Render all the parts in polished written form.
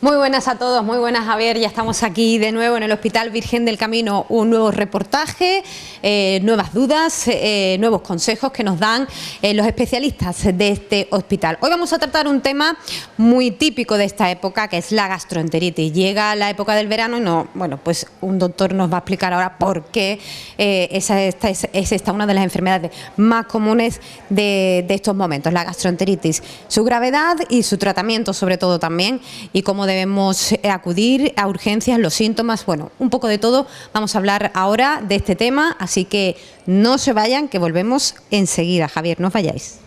Muy buenas a todos, muy buenas, Javier. Ya estamos aquí de nuevo en el Hospital Virgen del Camino. Un nuevo reportaje, nuevas dudas, nuevos consejos que nos dan los especialistas de este hospital. Hoy vamos a tratar un tema muy típico de esta época, que es la gastroenteritis. Llega la época del verano y pues un doctor nos va a explicar ahora por qué es esta una de las enfermedades más comunes de estos momentos, la gastroenteritis. Su gravedad y su tratamiento, sobre todo, también, y cómo debemos acudir a urgencias, los síntomas, bueno, un poco de todo. Vamos a hablar ahora de este tema, así que no se vayan, que volvemos enseguida. Javier, no os vayáis.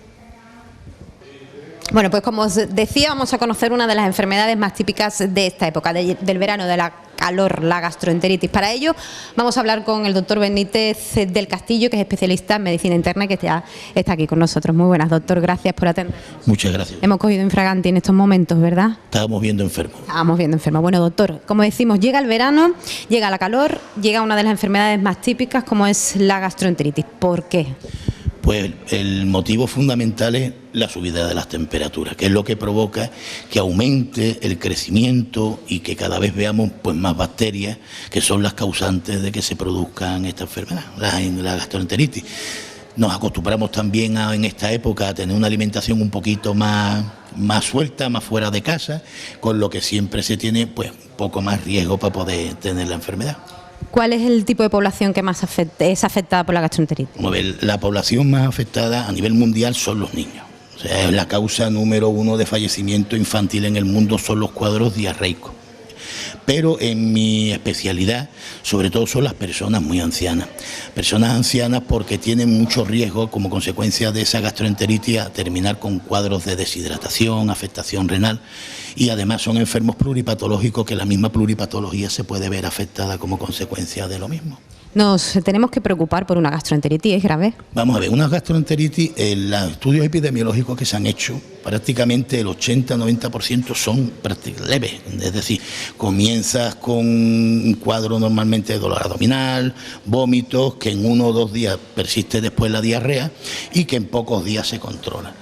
Bueno, pues como os decía, vamos a conocer una de las enfermedades más típicas de esta época, del verano, de la calor, la gastroenteritis. Para ello vamos a hablar con el doctor Benítez del Castillo, que es especialista en medicina interna, que ya está aquí con nosotros. Muy buenas, doctor, gracias por atender. Muchas gracias. Hemos cogido infraganti en estos momentos, ¿verdad? Estábamos viendo enfermos. Estábamos viendo enfermos. Bueno, doctor, como decimos, llega el verano, llega la calor, llega una de las enfermedades más típicas, como es la gastroenteritis. ¿Por qué? Pues el motivo fundamental es la subida de las temperaturas, que es lo que provoca que aumente el crecimiento y que cada vez veamos pues más bacterias que son las causantes de que se produzcan esta enfermedad, la gastroenteritis. Nos acostumbramos también en esta época a tener una alimentación un poquito más suelta, más fuera de casa, con lo que siempre se tiene pues un poco más riesgo para poder tener la enfermedad. ¿Cuál es el tipo de población que más es afectada por la gastroenteritis? La población más afectada a nivel mundial son los niños. O sea, es la causa número 1 de fallecimiento infantil en el mundo, son los cuadros diarreicos. Pero en mi especialidad, sobre todo, son las personas muy ancianas. Personas ancianas porque tienen mucho riesgo, como consecuencia de esa gastroenteritis, a terminar con cuadros de deshidratación, afectación renal, y además son enfermos pluripatológicos, que la misma pluripatología se puede ver afectada como consecuencia de lo mismo. ¿Nos tenemos que preocupar por una gastroenteritis? ¿Es grave? Vamos a ver, una gastroenteritis, en los estudios epidemiológicos que se han hecho, prácticamente el 80-90% son leves. Es decir, comienzas con un cuadro normalmente de dolor abdominal, vómitos, que en 1 o 2 días persiste después la diarrea y que en pocos días se controla.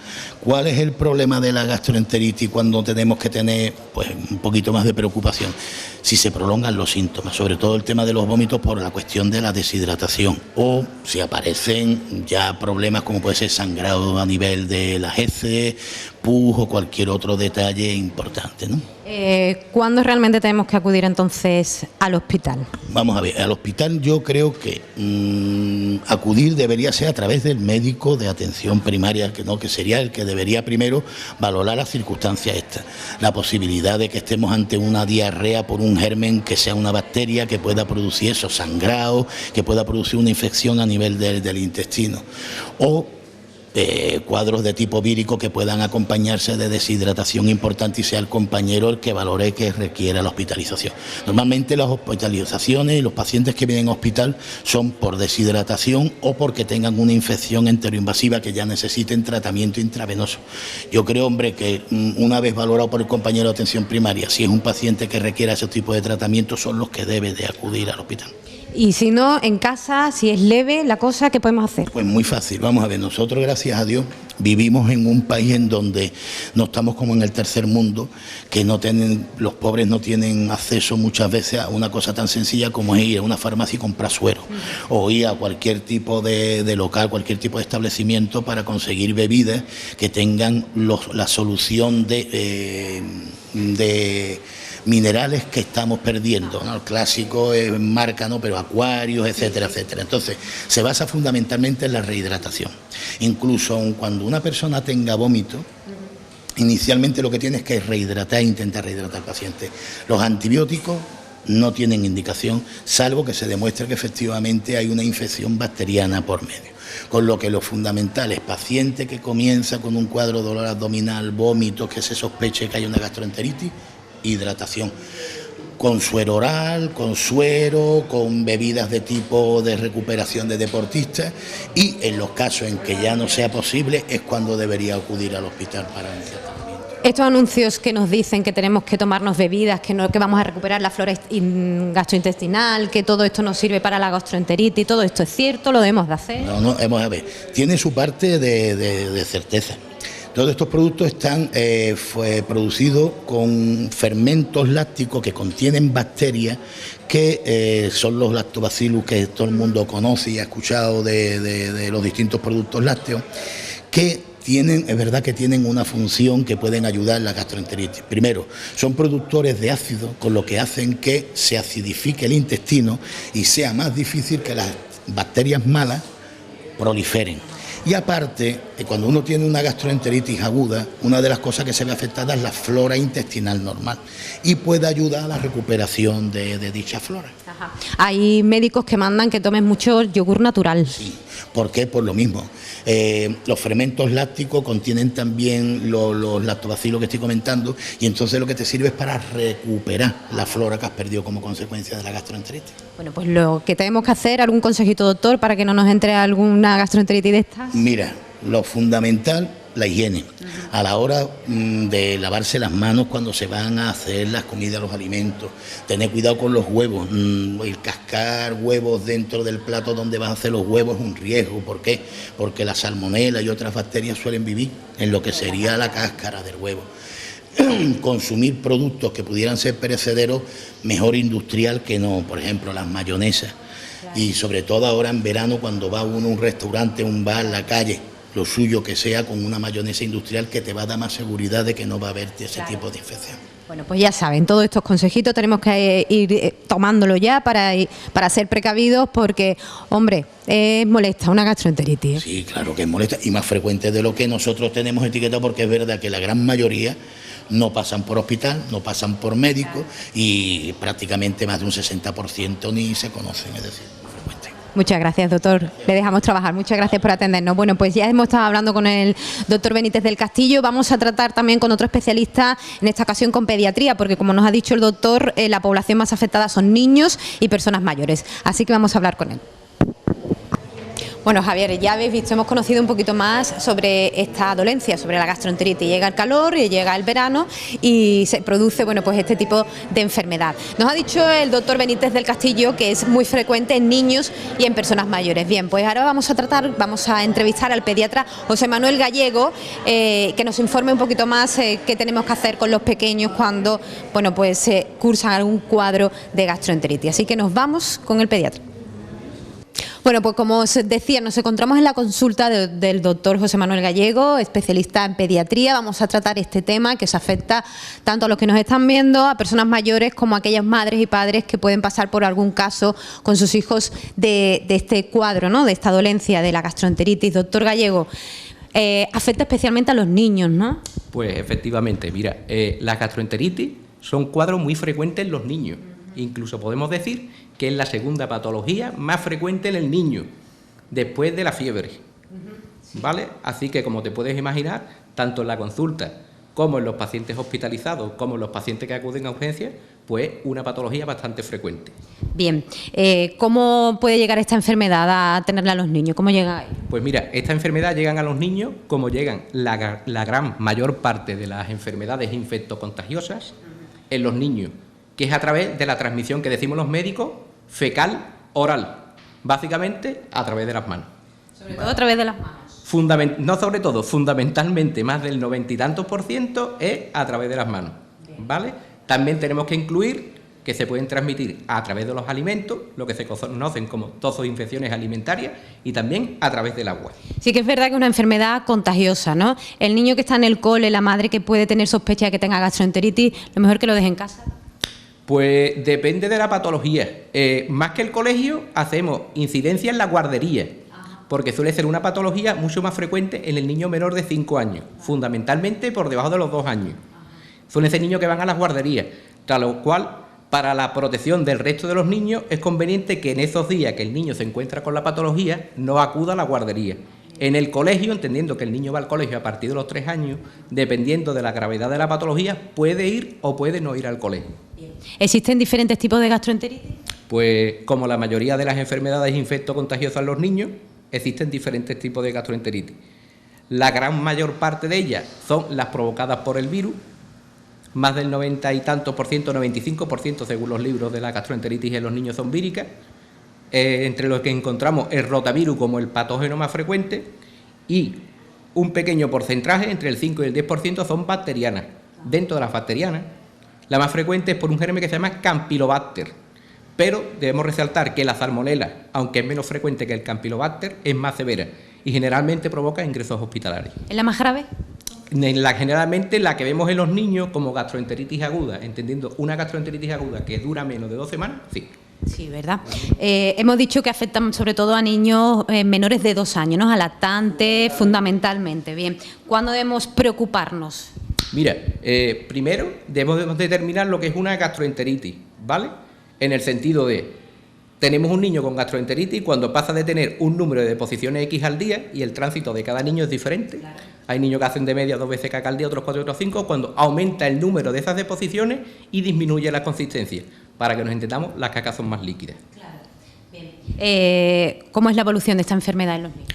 ¿Cuál es el problema de la gastroenteritis cuando tenemos que tener pues un poquito más de preocupación? Si se prolongan los síntomas, sobre todo el tema de los vómitos por la cuestión de la deshidratación, o si aparecen ya problemas como puede ser sangrado a nivel de las heces, pus o cualquier otro detalle importante, ¿no? ¿Cuándo realmente tenemos que acudir entonces al hospital? Vamos a ver, al hospital yo creo que acudir debería ser a través del médico de atención primaria, que sería el que debería primero valorar las circunstancias estas. La posibilidad de que estemos ante una diarrea por un germen que sea una bacteria que pueda producir esos sangrados, que pueda producir una infección a nivel del intestino. O cuadros de tipo vírico que puedan acompañarse de deshidratación importante y sea el compañero el que valore que requiera la hospitalización. Normalmente las hospitalizaciones y los pacientes que vienen al hospital son por deshidratación o porque tengan una infección enteroinvasiva que ya necesiten tratamiento intravenoso. Yo creo, hombre, que una vez valorado por el compañero de atención primaria, si es un paciente que requiera ese tipo de tratamiento, son los que debe de acudir al hospital. Y si no, en casa, si es leve la cosa, ¿qué podemos hacer? Pues muy fácil, vamos a ver, nosotros gracias a Dios vivimos en un país en donde no estamos como en el tercer mundo, que los pobres no tienen acceso muchas veces a una cosa tan sencilla como es ir a una farmacia y comprar suero, o ir a cualquier tipo de local, cualquier tipo de establecimiento para conseguir bebidas que tengan la solución de minerales que estamos perdiendo, ¿no? El clásico es marca, ¿no? Pero acuarios, etcétera, etcétera. Entonces, se basa fundamentalmente en la rehidratación. Incluso aun cuando una persona tenga vómito, inicialmente lo que tiene es que intentar rehidratar al paciente. Los antibióticos no tienen indicación, salvo que se demuestre que efectivamente hay una infección bacteriana por medio. Con lo que lo fundamental es paciente que comienza con un cuadro de dolor abdominal, vómitos, que se sospeche que hay una gastroenteritis, hidratación con suero oral, con suero, con bebidas de tipo de recuperación de deportistas, y en los casos en que ya no sea posible es cuando debería acudir al hospital para un tratamiento. Estos anuncios que nos dicen que tenemos que tomarnos bebidas, que vamos a recuperar la flora gastrointestinal, que todo esto nos sirve para la gastroenteritis, ¿todo esto es cierto? ¿Lo debemos de hacer? No, vamos a ver, tiene su parte de certeza. Todos estos productos están producidos con fermentos lácticos que contienen bacterias que son los lactobacillus que todo el mundo conoce y ha escuchado de los distintos productos lácteos, que es verdad que tienen una función que pueden ayudar en la gastroenteritis. Primero, son productores de ácido, con lo que hacen que se acidifique el intestino y sea más difícil que las bacterias malas proliferen. Y aparte, cuando uno tiene una gastroenteritis aguda, una de las cosas que se ve afectada es la flora intestinal normal y puede ayudar a la recuperación de dicha flora. Ajá. Hay médicos que mandan que tomes mucho yogur natural. Sí, ¿por qué? Por lo mismo. Los fermentos lácticos contienen también los lactobacilos que estoy comentando y entonces lo que te sirve es para recuperar la flora que has perdido como consecuencia de la gastroenteritis. Bueno, pues lo que tenemos que hacer, algún consejito, doctor, para que no nos entre alguna gastroenteritis de estas. Mira, lo fundamental, la higiene. A la hora de lavarse las manos cuando se van a hacer las comidas, los alimentos. Tener cuidado con los huevos. El cascar huevos dentro del plato donde vas a hacer los huevos es un riesgo. ¿Por qué? Porque la salmonela y otras bacterias suelen vivir en lo que sería la cáscara del huevo. Consumir productos que pudieran ser perecederos, mejor industrial que no. Por ejemplo, las mayonesas. Y sobre todo ahora en verano cuando va uno a un restaurante, un bar, la calle, lo suyo que sea con una mayonesa industrial que te va a dar más seguridad de que no va a haber ese tipo de infección. Bueno, pues ya saben, todos estos consejitos tenemos que ir tomándolo ya para ser precavidos porque, hombre, es molesta una gastroenteritis. Sí, claro que es molesta y más frecuente de lo que nosotros tenemos etiquetado porque es verdad que la gran mayoría no pasan por hospital, no pasan por médico y prácticamente más de un 60% ni se conocen, es decir, muy frecuente. Muchas gracias, doctor. Le dejamos trabajar. Muchas gracias por atendernos. Bueno, pues ya hemos estado hablando con el doctor Benítez del Castillo. Vamos a tratar también con otro especialista, en esta ocasión con pediatría, porque como nos ha dicho el doctor, la población más afectada son niños y personas mayores. Así que vamos a hablar con él. Bueno, Javier, ya habéis visto, hemos conocido un poquito más sobre esta dolencia, sobre la gastroenteritis. Llega el calor y llega el verano y se produce, bueno, pues este tipo de enfermedad. Nos ha dicho el doctor Benítez del Castillo que es muy frecuente en niños y en personas mayores. Bien, pues ahora vamos a entrevistar al pediatra José Manuel Gallego, que nos informe un poquito más qué tenemos que hacer con los pequeños cuando, bueno, pues cursan algún cuadro de gastroenteritis. Así que nos vamos con el pediatra. Bueno, pues como os decía, nos encontramos en la consulta del doctor José Manuel Gallego, especialista en pediatría. Vamos a tratar este tema que se afecta tanto a los que nos están viendo, a personas mayores, como a aquellas madres y padres que pueden pasar por algún caso con sus hijos de este cuadro, ¿no?, de esta dolencia de la gastroenteritis. Doctor Gallego, afecta especialmente a los niños, ¿no? Pues efectivamente, mira, las gastroenteritis son cuadros muy frecuentes en los niños. Incluso podemos decir que es la segunda patología más frecuente en el niño, después de la fiebre, ¿vale? Así que, como te puedes imaginar, tanto en la consulta como en los pacientes hospitalizados, como en los pacientes que acuden a urgencias, pues una patología bastante frecuente. Bien, ¿cómo puede llegar esta enfermedad a tenerla a los niños? ¿Cómo llega ahí? Pues mira, esta enfermedad llegan a los niños como llegan la gran mayor parte de las enfermedades infectocontagiosas en los niños, que es a través de la transmisión que decimos los médicos, fecal-oral, básicamente a través de las manos. Sobre todo a través de las manos. No sobre todo, fundamentalmente más del 90 y tantos % es a través de las manos, ¿vale? También tenemos que incluir que se pueden transmitir a través de los alimentos, lo que se conocen como tozos, infecciones alimentarias, y también a través del agua. Sí que es verdad que es una enfermedad contagiosa, ¿no? El niño que está en el cole, la madre que puede tener sospecha de que tenga gastroenteritis, lo mejor que lo deje en casa. Pues depende de la patología. Más que el colegio, hacemos incidencia en la guardería, porque suele ser una patología mucho más frecuente en el niño menor de 5 años, fundamentalmente por debajo de los 2 años. Suelen ser niños que van a las guarderías, tras lo cual, para la protección del resto de los niños, es conveniente que en esos días que el niño se encuentra con la patología, no acuda a la guardería. En el colegio, entendiendo que el niño va al colegio a partir de los 3 años, dependiendo de la gravedad de la patología, puede ir o puede no ir al colegio. ¿Existen diferentes tipos de gastroenteritis? Pues como la mayoría de las enfermedades infectocontagiosas en los niños, existen diferentes tipos de gastroenteritis. La gran mayor parte de ellas son las provocadas por el virus, más del 90 y tantos %, 95% según los libros de la gastroenteritis en los niños son víricas. Entre los que encontramos el rotavirus como el patógeno más frecuente y un pequeño porcentaje, entre el 5 y el 10%, son bacterianas. Dentro de las bacterianas, la más frecuente es por un germen que se llama Campylobacter, pero debemos resaltar que la salmonela, aunque es menos frecuente que el Campylobacter, es más severa y generalmente provoca ingresos hospitalarios. ¿Es la más grave? Generalmente la que vemos en los niños como gastroenteritis aguda, entendiendo una gastroenteritis aguda que dura menos de 2 semanas, sí. Sí, ¿verdad? Hemos dicho que afectan sobre todo a niños menores de 2 años, ¿no? A lactantes fundamentalmente. Bien, ¿cuándo debemos preocuparnos? Mira, primero debemos determinar lo que es una gastroenteritis, ¿vale? En el sentido de, tenemos un niño con gastroenteritis cuando pasa de tener un número de deposiciones X al día y el tránsito de cada niño es diferente. Claro. Hay niños que hacen de media 2 veces caca al día, otros 4, otros 5, cuando aumenta el número de esas deposiciones y disminuye la consistencia. Para que nos entendamos, las cacas son más líquidas. Claro. Bien. ¿Cómo es la evolución de esta enfermedad en los niños?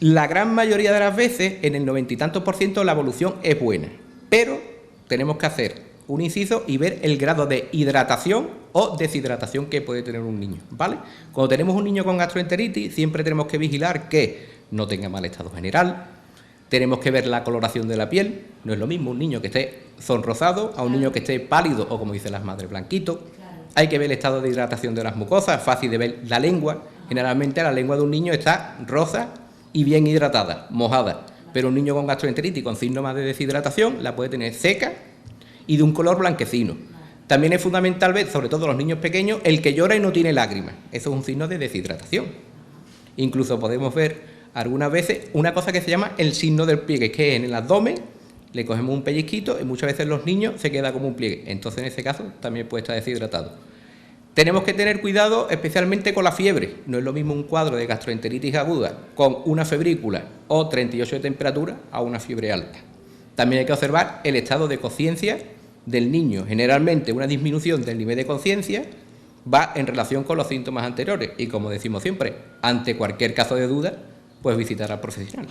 La gran mayoría de las veces, en el 90 y tantos %, la evolución es buena, pero tenemos que hacer un inciso y ver el grado de hidratación o deshidratación que puede tener un niño, ¿vale? Cuando tenemos un niño con gastroenteritis, siempre tenemos que vigilar que no tenga mal estado general, tenemos que ver la coloración de la piel, no es lo mismo un niño que esté sonrosado a un niño que esté pálido o, como dicen las madres, blanquito. Hay que ver el estado de hidratación de las mucosas, fácil de ver la lengua. Generalmente la lengua de un niño está rosa y bien hidratada, mojada, pero un niño con gastroenteritis con síntomas de deshidratación la puede tener seca y de un color blanquecino. También es fundamental ver, sobre todo los niños pequeños, el que llora y no tiene lágrimas. Eso es un signo de deshidratación. Incluso podemos ver algunas veces una cosa que se llama el signo del pliegue, que es en el abdomen, le cogemos un pellizquito y muchas veces los niños se queda como un pliegue. Entonces, en ese caso, también puede estar deshidratado. Tenemos que tener cuidado especialmente con la fiebre. No es lo mismo un cuadro de gastroenteritis aguda con una febrícula o 38 de temperatura a una fiebre alta. También hay que observar el estado de conciencia del niño. Generalmente una disminución del nivel de conciencia va en relación con los síntomas anteriores y, como decimos siempre, ante cualquier caso de duda, pues visitar al profesional.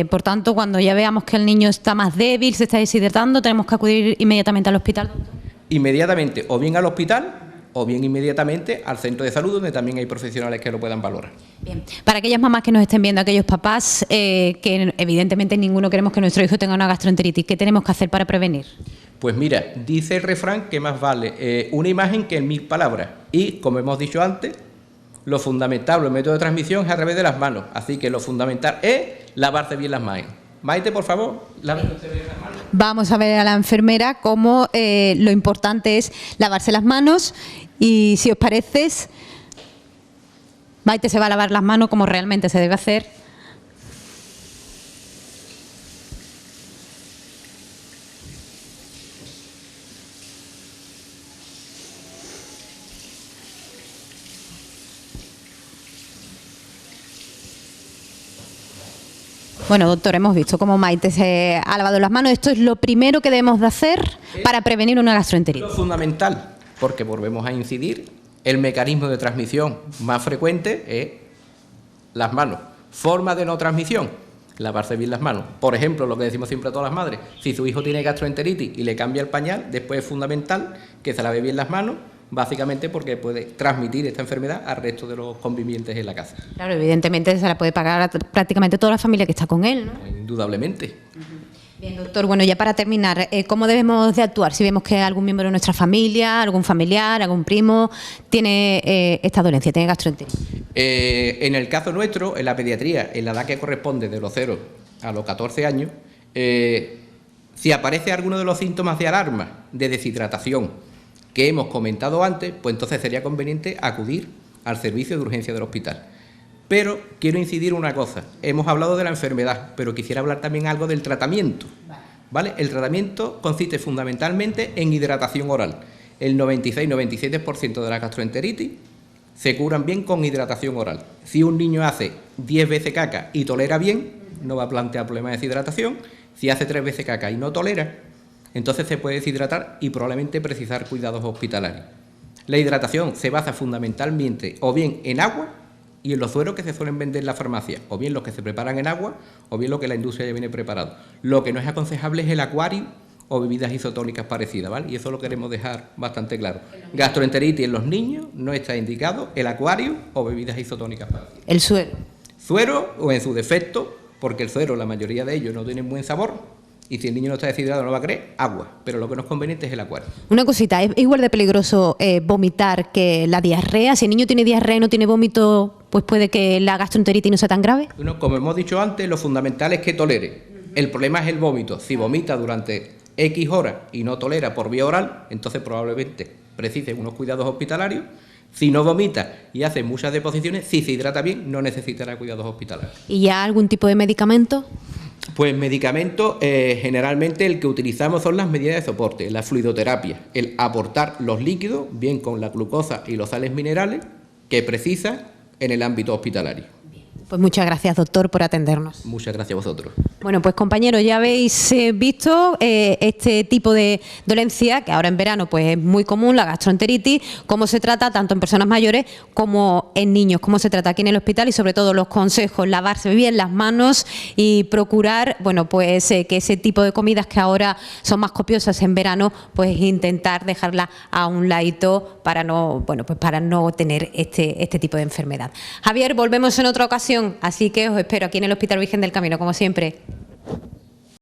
Por tanto, cuando ya veamos que el niño está más débil, se está deshidratando, tenemos que acudir inmediatamente al hospital, doctor. Inmediatamente, o bien al hospital o bien inmediatamente al centro de salud, donde también hay profesionales que lo puedan valorar. Bien, para aquellas mamás que nos estén viendo, aquellos papás que evidentemente ninguno queremos que nuestro hijo tenga una gastroenteritis, ¿qué tenemos que hacer para prevenir? Pues mira, dice el refrán que más vale una imagen que 1000 palabras y, como hemos dicho antes, lo fundamental, el método de transmisión es a través de las manos, así que lo fundamental es lavarse bien las manos. Maite, por favor, lávese bien las manos. Vamos a ver a la enfermera cómo lo importante es lavarse las manos y, si os parece, Maite se va a lavar las manos como realmente se debe hacer. Bueno, doctor, hemos visto cómo Maite se ha lavado las manos. Esto es lo primero que debemos de hacer para prevenir una gastroenteritis. Lo fundamental, porque volvemos a incidir, el mecanismo de transmisión más frecuente es las manos. Forma de no transmisión, lavarse bien las manos. Por ejemplo, lo que decimos siempre a todas las madres, si su hijo tiene gastroenteritis y le cambia el pañal, después es fundamental que se lave bien las manos, básicamente porque puede transmitir esta enfermedad al resto de los convivientes en la casa. Claro, evidentemente se la puede pagar a prácticamente toda la familia que está con él, ¿no? Indudablemente. Bien, doctor, bueno, ya para terminar, ¿cómo debemos de actuar si vemos que algún miembro de nuestra familia, algún familiar, algún primo tiene esta dolencia, tiene gastroenteritis? En el caso nuestro, en la pediatría, en la edad que corresponde de los 0 a los 14 años, si aparece alguno de los síntomas de alarma, de deshidratación, que hemos comentado antes, pues entonces sería conveniente acudir al servicio de urgencia del hospital. Pero quiero incidir una cosa, hemos hablado de la enfermedad, pero quisiera hablar también algo del tratamiento, ¿vale? El tratamiento consiste fundamentalmente en hidratación oral. El 96-97% de la gastroenteritis se curan bien con hidratación oral. Si un niño hace 10 veces caca y tolera bien, no va a plantear problemas de deshidratación. Si hace 3 veces caca y no tolera, entonces se puede deshidratar y probablemente precisar cuidados hospitalarios. La hidratación se basa fundamentalmente o bien en agua y en los sueros que se suelen vender en la farmacia, o bien los que se preparan en agua, o bien lo que la industria ya viene preparado. Lo que no es aconsejable es el acuario o bebidas isotónicas parecidas, ¿vale? Y eso lo queremos dejar bastante claro. Gastroenteritis en los niños no está indicado el acuario o bebidas isotónicas parecidas. El suero. Suero o, en su defecto, porque el suero, la mayoría de ellos, no tienen buen sabor. Y si el niño no está deshidratado no va a querer agua, pero lo que no es conveniente es el acuario. Una cosita, ¿es igual de peligroso vomitar que la diarrea? Si el niño tiene diarrea y no tiene vómito, pues puede que la gastroenteritis no sea tan grave. Bueno, como hemos dicho antes, lo fundamental es que tolere. El problema es el vómito. Si vomita durante X horas y no tolera por vía oral, entonces probablemente precise unos cuidados hospitalarios. Si no vomita y hace muchas deposiciones, si se hidrata bien, no necesitará cuidados hospitalarios. ¿Y ya algún tipo de medicamento? Pues medicamentos, generalmente el que utilizamos son las medidas de soporte, la fluidoterapia, el aportar los líquidos, bien con la glucosa y los sales minerales, que precisa en el ámbito hospitalario. Pues muchas gracias, doctor, por atendernos. Muchas gracias a vosotros. Bueno, pues compañeros, ya habéis visto este tipo de dolencia que ahora en verano pues es muy común, la gastroenteritis, cómo se trata tanto en personas mayores como en niños, cómo se trata aquí en el hospital y sobre todo los consejos, lavarse bien las manos y procurar, bueno, pues que ese tipo de comidas que ahora son más copiosas en verano, pues intentar dejarlas a un ladito para no, bueno, pues para no tener este tipo de enfermedad. Javier, volvemos en otra ocasión, así que os espero aquí en el Hospital Virgen del Camino, como siempre.